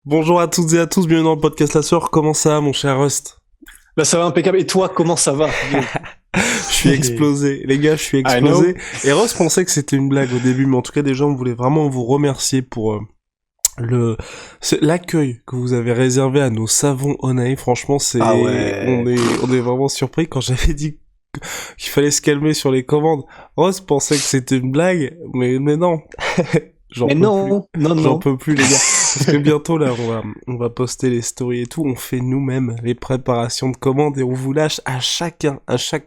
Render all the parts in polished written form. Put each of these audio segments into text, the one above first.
Bonjour à toutes et à tous, bienvenue dans le podcast La Soeur. Comment ça va, mon cher Rust? Bah ça va impeccable. Et toi, comment ça va, Guillaume? Je suis explosé, les gars, je suis I know. explosé. Et Rust pensait que c'était une blague au début, mais en tout cas, déjà, on voulait vraiment vous remercier pour l'accueil que vous avez réservé à nos savons Onaï. Franchement, Ah on ouais. est vraiment surpris quand j'avais dit qu'il fallait se calmer sur les commandes. Rust pensait que c'était une blague, mais non. J'en Mais peux plus. non, non, J'en non. peux plus, les gars. Parce que bientôt, là, on va poster les stories et tout. On fait nous-mêmes les préparations de commandes et on vous lâche à chaque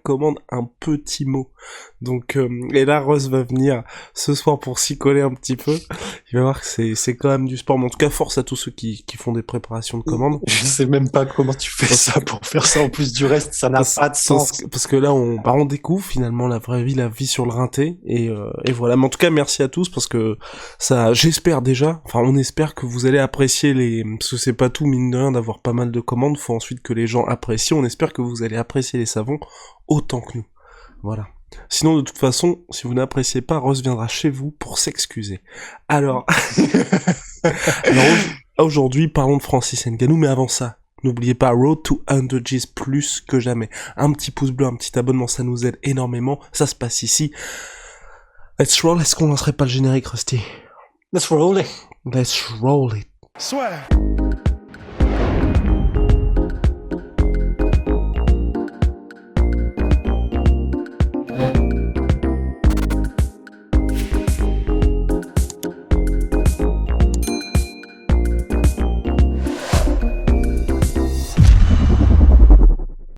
commande, un petit mot. Donc, et là, Rose va venir ce soir pour s'y coller un petit peu. Il va voir que c'est quand même du sport. Mais en tout cas, force à tous ceux qui font des préparations de commandes. Je sais même pas comment tu fais ça pour faire ça en plus du reste, ça n'a pas de sens. Parce que là, on découvre finalement la vraie vie, la vie sur le rinté. Et voilà. Mais en tout cas, merci à tous parce que ça, j'espère déjà, enfin, on espère que vous allez apprécier parce que c'est pas tout, mine de rien, d'avoir pas mal de commandes. Faut ensuite que les gens apprécient. On espère que vous allez apprécier les savons autant que nous. Voilà. Sinon, de toute façon, si vous n'appréciez pas, Rose viendra chez vous pour s'excuser. Alors, alors aujourd'hui, parlons de Francis Ngannou, mais avant ça, n'oubliez pas Road to 100 G's plus que jamais. Un petit pouce bleu, un petit abonnement, ça nous aide énormément. Ça se passe ici. Let's roll, est-ce qu'on lancerait pas le générique, Rusty? Let's roll it. Let's roll it. Swear.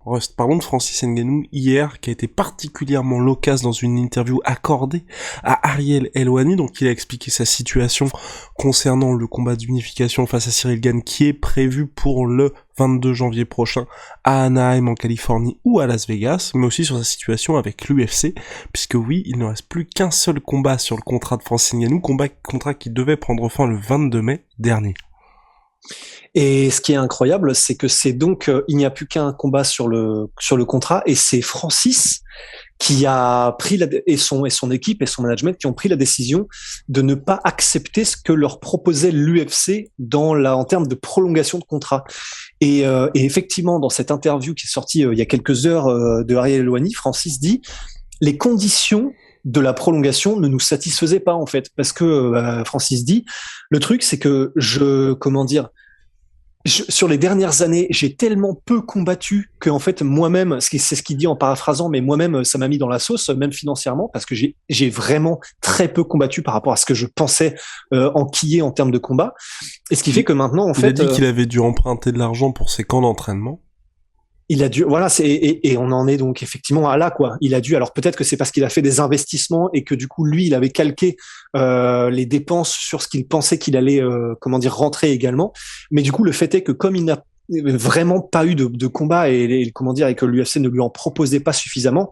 Rust, parlons de Francis Ngannou hier, qui a été particulièrement loquace dans une interview accordée à Ariel Helwani. Donc il a expliqué sa situation concernant le combat d'unification face à Cyril Gane qui est prévu pour le 22 janvier prochain à Anaheim en Californie ou à Las Vegas, mais aussi sur sa situation avec l'UFC, puisque oui, il ne reste plus qu'un seul combat sur le contrat de Francis Ngannou, contrat qui devait prendre fin le 22 mai dernier. Et ce qui est incroyable, c'est que c'est donc il n'y a plus qu'un combat sur le contrat, et c'est Francis qui a pris et son équipe et son management qui ont pris la décision de ne pas accepter ce que leur proposait l'UFC en termes de prolongation de contrat. Et effectivement, dans cette interview qui est sortie il y a quelques heures de Ariel Helwani, Francis dit les conditions de la prolongation ne nous satisfaisaient pas en fait, parce que Francis dit le truc c'est que sur les dernières années, j'ai tellement peu combattu que en fait moi-même, c'est ce qu'il dit en paraphrasant, mais moi-même ça m'a mis dans la sauce, même financièrement, parce que j'ai vraiment très peu combattu par rapport à ce que je pensais enquiller en termes de combat. Et ce qui fait que maintenant, en fait, il a dit qu'il avait dû emprunter de l'argent pour ses camps d'entraînement. il a dû, voilà, et on en est donc effectivement à là, quoi. Il a dû, alors peut-être que c'est parce qu'il a fait des investissements et que du coup, lui, il avait calqué les dépenses sur ce qu'il pensait qu'il allait, rentrer également. Mais du coup, le fait est que comme il n'a vraiment pas eu de combat et que l'UFC ne lui en proposait pas suffisamment,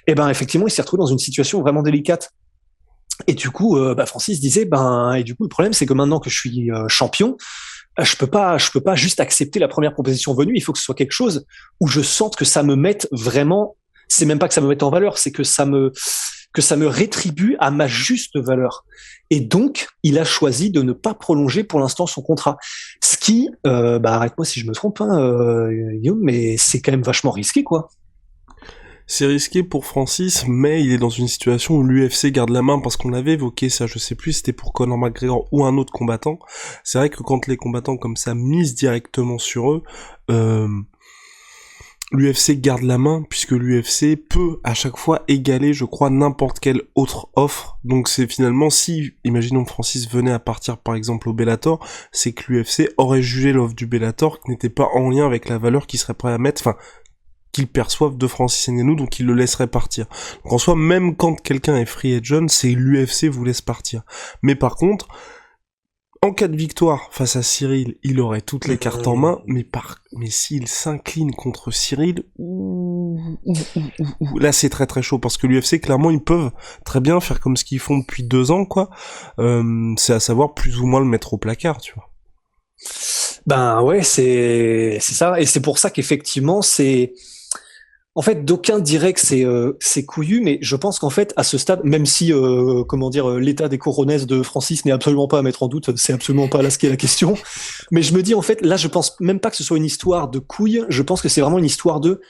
et ben effectivement, il s'est retrouvé dans une situation vraiment délicate. Et du coup, Francis disait, et du coup, le problème, c'est que maintenant que je suis champion, je peux pas juste accepter la première proposition venue. Il faut que ce soit quelque chose où je sente que ça me mette vraiment. C'est même pas que ça me mette en valeur, c'est que ça me rétribue à ma juste valeur. Et donc, il a choisi de ne pas prolonger pour l'instant son contrat. Ce qui, arrête-moi si je me trompe, Guillaume, mais c'est quand même vachement risqué, quoi. C'est risqué pour Francis, mais il est dans une situation où l'UFC garde la main, parce qu'on avait évoqué ça, je sais plus si c'était pour Conor McGregor ou un autre combattant. C'est vrai que quand les combattants comme ça misent directement sur eux, l'UFC garde la main, puisque l'UFC peut à chaque fois égaler, je crois, n'importe quelle autre offre. Donc c'est finalement, si, imaginons que Francis venait à partir par exemple au Bellator, c'est que l'UFC aurait jugé l'offre du Bellator qui n'était pas en lien avec la valeur qu'il serait prêt à mettre, enfin, qu'ils perçoivent de Francis Ngannou, donc ils le laisseraient partir. Donc en soi, même quand quelqu'un est free agent, c'est l'UFC vous laisse partir. Mais par contre, en cas de victoire face à Cyril, il aurait toutes les cartes en main, mais s'il s'incline contre Cyril, là c'est très très chaud, parce que l'UFC, clairement, ils peuvent très bien faire comme ce qu'ils font depuis 2 ans, quoi. C'est à savoir plus ou moins le mettre au placard, tu vois. Ben ouais, c'est ça, et c'est pour ça qu'effectivement En fait, d'aucuns diraient que c'est couillu, mais je pense qu'en fait, à ce stade, même si comment dire, l'état des coronesses de Francis n'est absolument pas à mettre en doute, c'est absolument pas là ce qui est la question. Mais je me dis en fait, là, je pense même pas que ce soit une histoire de couilles. Je pense que c'est vraiment une histoire de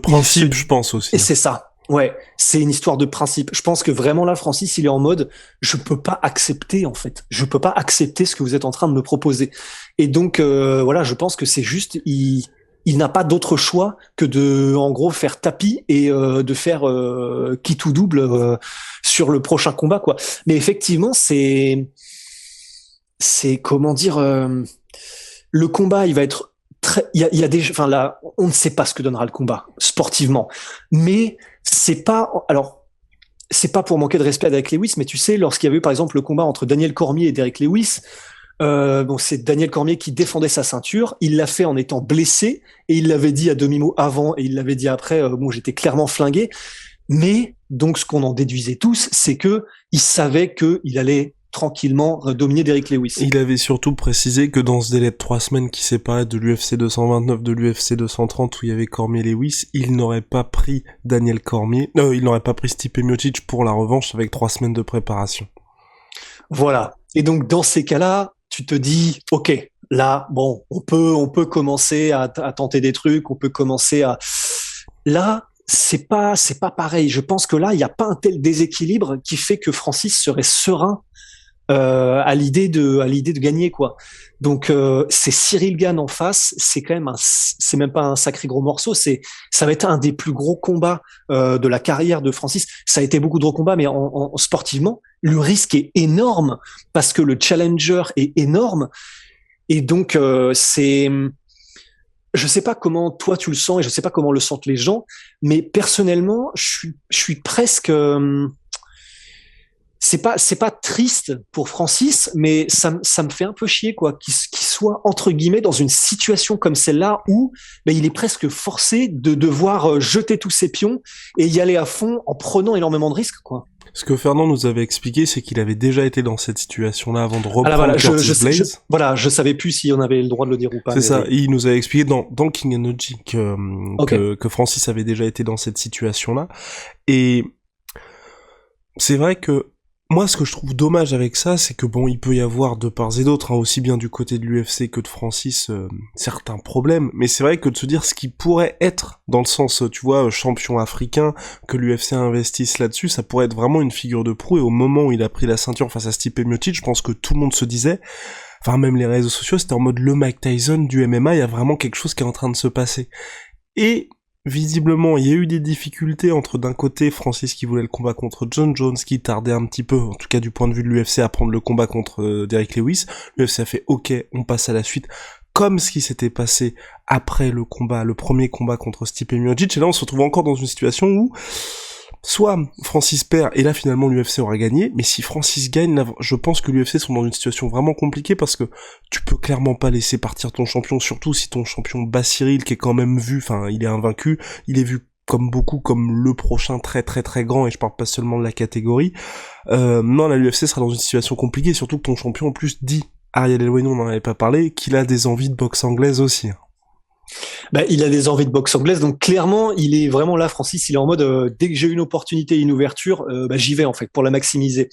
principe, je pense aussi. Et c'est ça. Ouais, c'est une histoire de principe. Je pense que vraiment là, Francis, il est en mode, je peux pas accepter en fait. Je peux pas accepter ce que vous êtes en train de me proposer. Et donc voilà, je pense que c'est juste, il n'a pas d'autre choix que de, en gros, faire tapis et de faire quitte ou double sur le prochain combat, quoi. Mais effectivement, c'est comment dire, le combat, il va être très, il y a des, enfin là, on ne sait pas ce que donnera le combat sportivement, mais c'est pas, alors c'est pas pour manquer de respect à Derek Lewis, mais tu sais, lorsqu'il y avait eu par exemple le combat entre Daniel Cormier et Derek Lewis, bon, c'est Daniel Cormier qui défendait sa ceinture. Il l'a fait en étant blessé et il l'avait dit à demi-mot avant et il l'avait dit après. Bon, j'étais clairement flingué. Mais donc, ce qu'on en déduisait tous, c'est que il savait que il allait tranquillement dominer Derrick Lewis. Il avait surtout précisé que dans ce délai de 3 semaines qui séparait de l'UFC 229 de l'UFC 230 où il y avait Cormier-Lewis, il n'aurait pas pris Daniel Cormier, il n'aurait pas pris Stipe Miocic pour la revanche avec 3 semaines de préparation. Voilà. Et donc, dans ces cas-là, tu te dis, ok, là, bon, on peut commencer à tenter des trucs, on peut commencer à, là, c'est pas pareil. Je pense que là, il n'y a pas un tel déséquilibre qui fait que Francis serait serein à l'idée de gagner, quoi. Donc c'est Cyril Gane en face, c'est quand même c'est même pas un sacré gros morceau, ça va être un des plus gros combats de la carrière de Francis. Ça a été beaucoup de gros combats, mais sportivement, le risque est énorme parce que le challenger est énorme et donc c'est, je sais pas comment toi tu le sens et je sais pas comment le sentent les gens, mais personnellement, je suis presque c'est pas triste pour Francis, mais ça me fait un peu chier, quoi, qu'il soit entre guillemets dans une situation comme celle-là où ben, il est presque forcé de devoir jeter tous ses pions et y aller à fond en prenant énormément de risques, quoi. Ce que Fernand nous avait expliqué, c'est qu'il avait déjà été dans cette situation-là avant de reprendre voilà, Curtis Blaze. Voilà, je savais plus si on avait le droit de le dire ou pas. C'est ça, il nous avait expliqué dans King Energy Okay. que Francis avait déjà été dans cette situation-là. Et c'est vrai que moi, ce que je trouve dommage avec ça, c'est que bon, il peut y avoir de part et d'autre, hein, aussi bien du côté de l'UFC que de Francis, certains problèmes. Mais c'est vrai que de se dire ce qui pourrait être, dans le sens, tu vois, champion africain, que l'UFC investisse là-dessus, ça pourrait être vraiment une figure de proue. Et au moment où il a pris la ceinture face à Stipe Miocic, je pense que tout le monde se disait, enfin même les réseaux sociaux, c'était en mode le Mike Tyson du MMA, il y a vraiment quelque chose qui est en train de se passer. Et visiblement, il y a eu des difficultés entre d'un côté Francis qui voulait le combat contre John Jones, qui tardait un petit peu, en tout cas du point de vue de l'UFC, à prendre le combat contre Derrick Lewis. L'UFC a fait ok, on passe à la suite, comme ce qui s'était passé après le combat, le premier combat contre Stipe Miocic. Et là, on se retrouve encore dans une situation où soit Francis perd, et là finalement l'UFC aura gagné, mais si Francis gagne, là, je pense que l'UFC sont dans une situation vraiment compliquée, parce que tu peux clairement pas laisser partir ton champion, surtout si ton champion bat Cyril, qui est quand même vu, enfin il est invaincu, il est vu comme beaucoup comme le prochain très très très grand, et je parle pas seulement de la catégorie. Non, la l'UFC sera dans une situation compliquée, surtout que ton champion en plus dit, Ariel Helwani, on n'en avait pas parlé, qu'il a des envies de boxe anglaise aussi. Bah, il a des envies de boxe anglaise, donc clairement, il est vraiment là, Francis. Il est en mode dès que j'ai une opportunité, une ouverture, bah, j'y vais en fait pour la maximiser.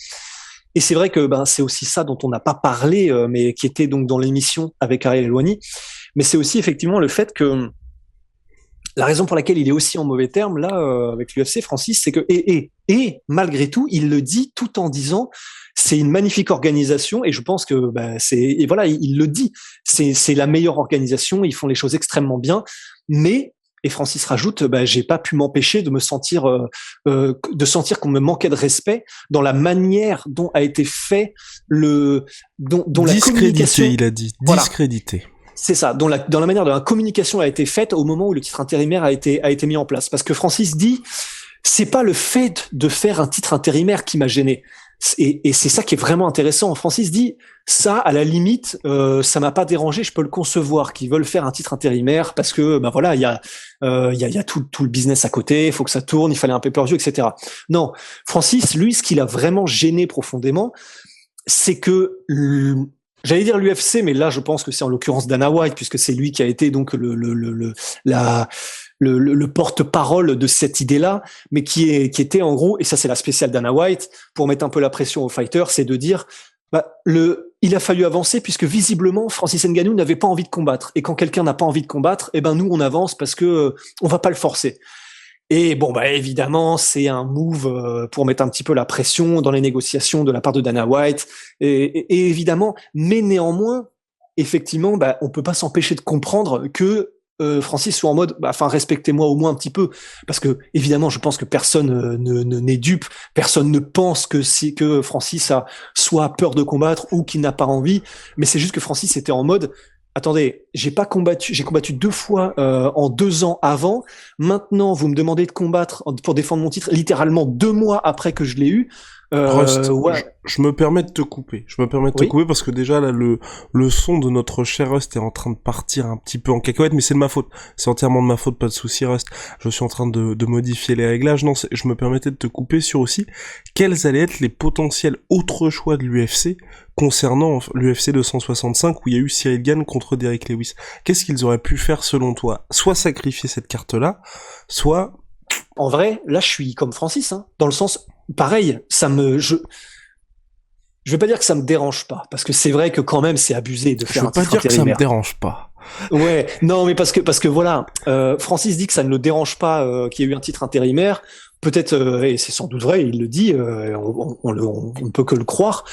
Et c'est vrai que ben c'est aussi ça dont on n'a pas parlé, mais qui était donc dans l'émission avec Ariel Helwani. Mais c'est aussi effectivement le fait que la raison pour laquelle il est aussi en mauvais termes là avec l'UFC, Francis, c'est que et malgré tout, il le dit tout en disant c'est une magnifique organisation et je pense que bah, c'est et voilà il le dit c'est la meilleure organisation, ils font les choses extrêmement bien, mais et Francis rajoute bah, j'ai pas pu m'empêcher de me sentir de sentir qu'on me manquait de respect dans la manière dont a été fait le dont la communication, il a dit discrédité. Voilà. C'est ça, dans la manière dont la communication a été faite au moment où le titre intérimaire a été mis en place. Parce que Francis dit, c'est pas le fait de faire un titre intérimaire qui m'a gêné. Et c'est ça qui est vraiment intéressant. Francis dit, ça, à la limite, ça m'a pas dérangé, je peux le concevoir, qu'ils veulent faire un titre intérimaire parce que, ben voilà, il y a tout le business à côté, il faut que ça tourne, il fallait un pay-per-view, etc. Non, Francis, lui, ce qui l'a vraiment gêné profondément, c'est que j'allais dire l'UFC, mais là, je pense que c'est en l'occurrence Dana White, puisque c'est lui qui a été donc le porte-parole de cette idée-là, mais qui était en gros, et ça c'est la spéciale Dana White, pour mettre un peu la pression aux fighters, c'est de dire, il a fallu avancer puisque visiblement Francis Ngannou n'avait pas envie de combattre. Et quand quelqu'un n'a pas envie de combattre, nous on avance parce que on va pas le forcer. Et bon, évidemment, c'est un move pour mettre un petit peu la pression dans les négociations de la part de Dana White. Et évidemment, mais néanmoins, effectivement, on peut pas s'empêcher de comprendre que Francis soit en mode, respectez-moi au moins un petit peu, parce que évidemment, je pense que personne n'est dupe, personne ne pense que Francis a soit peur de combattre ou qu'il n'a pas envie, mais c'est juste que Francis était en mode, attendez, j'ai combattu 2 fois en 2 ans avant. Maintenant, vous me demandez de combattre pour défendre mon titre littéralement 2 mois après que je l'ai eu. Rust, Ouais. je me permets de te couper. Je me permets de te Oui. couper parce que déjà là le son de notre cher Rust est en train de partir un petit peu en cacahuète, mais c'est de ma faute. C'est entièrement de ma faute, pas de souci Rust. Je suis en train de modifier les réglages. Non, je me permettais de te couper sur aussi quels allaient être les potentiels autres choix de l'UFC concernant l'UFC 265 où il y a eu Cyril Gane contre Derrick Lewis. Qu'est-ce qu'ils auraient pu faire selon toi? Soit sacrifier cette carte-là, soit... En vrai, là, je suis comme Francis, hein, dans le sens, pareil, je vais pas dire que ça me dérange pas, parce que c'est vrai que quand même, c'est abusé de faire un titre intérimaire. Je veux pas dire que ça me dérange pas. Ouais, non, mais parce que voilà, Francis dit que ça ne le dérange pas qu'il y ait eu un titre intérimaire. Peut-être, et c'est sans doute vrai, il le dit, on ne peut que le croire.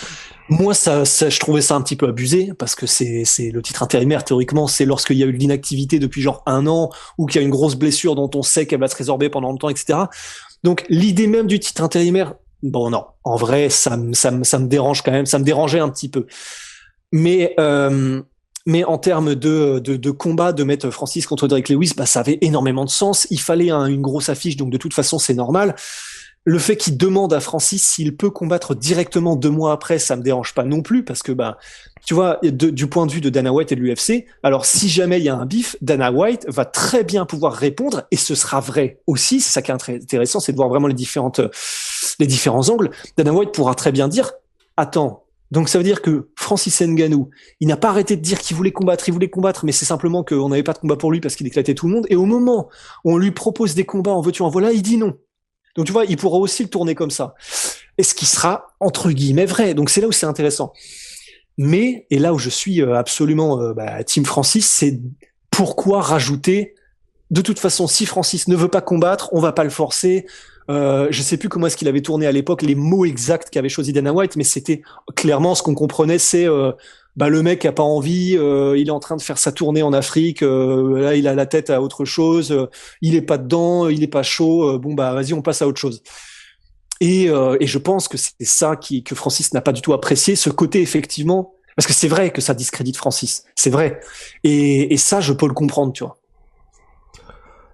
Moi, je trouvais ça un petit peu abusé parce que c'est le titre intérimaire. Théoriquement, c'est lorsqu'il y a eu de l'inactivité depuis genre 1 an ou qu'il y a une grosse blessure dont on sait qu'elle va se résorber pendant longtemps, etc. Donc, l'idée même du titre intérimaire, bon, non, en vrai, ça me dérange quand même, ça me dérangeait un petit peu. Mais en termes de combat, de mettre Francis contre Derrick Lewis, ça avait énormément de sens. Il fallait une grosse affiche, donc de toute façon, c'est normal. Le fait qu'il demande à Francis s'il peut combattre directement 2 mois après, ça me dérange pas non plus, parce que tu vois, du point de vue de Dana White et de l'UFC, alors si jamais il y a un bif, Dana White va très bien pouvoir répondre, et ce sera vrai aussi. C'est ça qui est intéressant, c'est de voir vraiment les différents angles. Dana White pourra très bien dire, attends, donc ça veut dire que Francis Ngannou, il n'a pas arrêté de dire qu'il voulait combattre, mais c'est simplement qu'on n'avait pas de combat pour lui parce qu'il éclatait tout le monde. Et au moment où on lui propose des combats en veux-tu en voilà, il dit non. Donc tu vois, il pourra aussi le tourner comme ça. Et ce qui sera entre guillemets vrai. Donc c'est là où c'est intéressant. Mais, et là où je suis absolument Team Francis, c'est pourquoi rajouter, de toute façon, si Francis ne veut pas combattre, on va pas le forcer. Je sais plus comment est-ce qu'il avait tourné à l'époque les mots exacts qu'avait choisi Dana White, mais c'était clairement ce qu'on comprenait, c'est le mec a pas envie, il est en train de faire sa tournée en Afrique, là il a la tête à autre chose, il est pas dedans, il est pas chaud, vas-y on passe à autre chose. Et je pense que c'est ça que Francis n'a pas du tout apprécié, ce côté effectivement, parce que c'est vrai que ça discrédite Francis, c'est vrai, et ça je peux le comprendre, tu vois.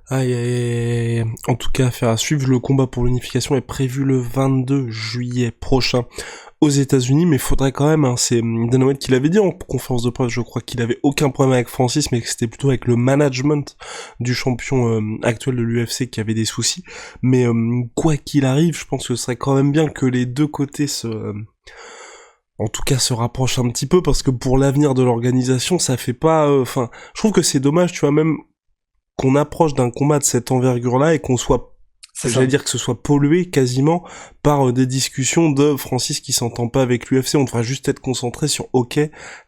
Aïe. En tout cas, affaire à suivre. Le combat pour l'unification est prévu le 22 juillet prochain aux États-Unis, mais faudrait quand même, c'est Dana White qui l'avait dit en conférence de presse, je crois qu'il avait aucun problème avec Francis, mais que c'était plutôt avec le management du champion actuel de l'UFC qui avait des soucis. Mais quoi qu'il arrive, je pense que ce serait quand même bien que les deux côtés en tout cas se rapprochent un petit peu, parce que pour l'avenir de l'organisation, ça fait pas... je trouve que c'est dommage, tu vois, même qu'on approche d'un combat de cette envergure-là et qu'on soit, j'allais dire que ce soit pollué quasiment par des discussions de Francis qui s'entend pas avec l'UFC. On devrait juste être concentré sur, ok,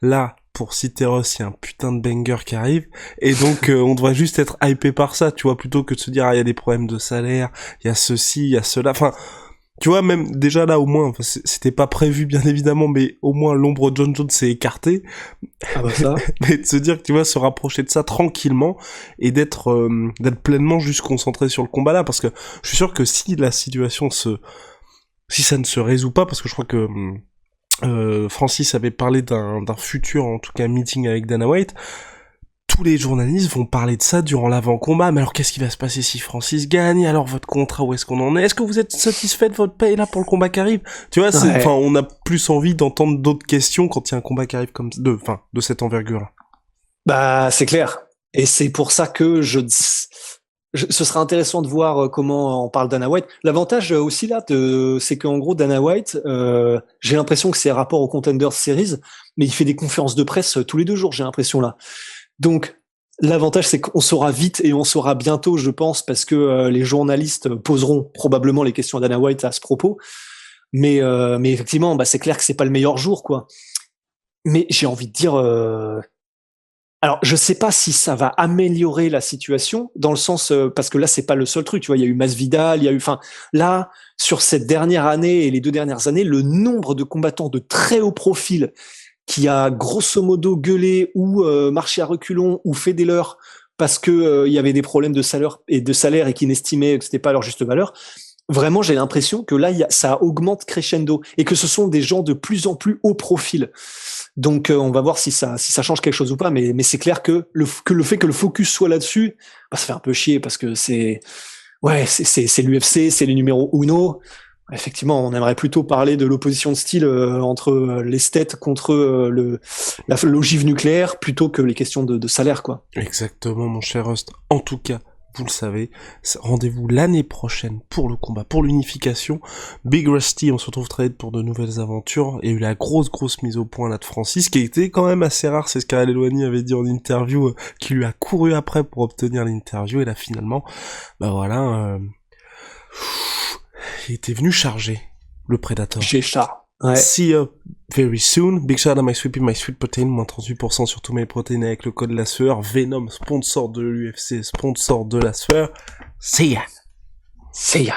là, pour citer Ross, il y a un putain de banger qui arrive, et donc on devrait juste être hypé par ça, tu vois, plutôt que de se dire, il y a des problèmes de salaire, il y a ceci, il y a cela, tu vois, même déjà là au moins, c'était pas prévu bien évidemment, mais au moins l'ombre de John Jones s'est écartée. Ça. Mais de se dire que tu vas se rapprocher de ça tranquillement et d'être pleinement juste concentré sur le combat là, parce que je suis sûr que si la situation si ça ne se résout pas, parce que je crois que Francis avait parlé d'un futur, en tout cas meeting avec Dana White, tous les journalistes vont parler de ça durant l'avant-combat. Mais alors, qu'est-ce qui va se passer si Francis gagne? Alors, votre contrat, où est-ce qu'on en est? Est-ce que vous êtes satisfait de votre paye, là, pour le combat qui arrive? Tu vois, on a plus envie d'entendre d'autres questions quand il y a un combat qui arrive de cette envergure-là. C'est clair. Et c'est pour ça que ce sera intéressant de voir comment on parle Dana White. L'avantage aussi là, c'est qu'en gros Dana White, j'ai l'impression que c'est rapport aux Contenders Series, mais il fait des conférences de presse tous les 2 jours, j'ai l'impression là. Donc L'avantage, c'est qu'on saura vite et on saura bientôt, je pense, parce que les journalistes poseront probablement les questions à Dana White à ce propos. Mais effectivement, bah, c'est clair que c'est pas le meilleur jour, quoi. Mais j'ai envie de dire, alors je sais pas si ça va améliorer la situation dans le sens parce que là c'est pas le seul truc, tu vois, il y a eu Masvidal, il y a eu, enfin là sur cette dernière année et les 2 dernières années, le nombre de combattants de très haut profil qui a grosso modo gueulé ou marché à reculons ou fait des leurs parce que il y avait des problèmes de salaire et qui n'estimaient que c'était pas leur juste valeur. Vraiment, j'ai l'impression que là, ça augmente crescendo et que ce sont des gens de plus en plus haut profil. Donc, on va voir si ça change quelque chose ou pas. Mais c'est clair que le fait que le focus soit là-dessus, bah, ça fait un peu chier parce que c'est l'UFC, c'est les numéros uno. Effectivement, on aimerait plutôt parler de l'opposition de style entre l'esthète contre l'ogive nucléaire plutôt que les questions de salaire, quoi. Exactement, mon cher Rust. En tout cas, vous le savez, rendez-vous l'année prochaine pour le combat, pour l'unification. Big Rusty, on se retrouve très vite pour de nouvelles aventures. Il y a eu la grosse mise au point là de Francis, qui a été quand même assez rare, c'est ce qu'Al Elwani avait dit en interview, qui lui a couru après pour obtenir l'interview, et là finalement, bah voilà, il était venu charger le Predator. J'ai ça. Ouais. See you very soon. Big shout out à My Sweet Protein, moins 38% sur tous mes protéines avec le code la sueur. Venom, sponsor de l'UFC, sponsor de la sueur. See ya. See ya.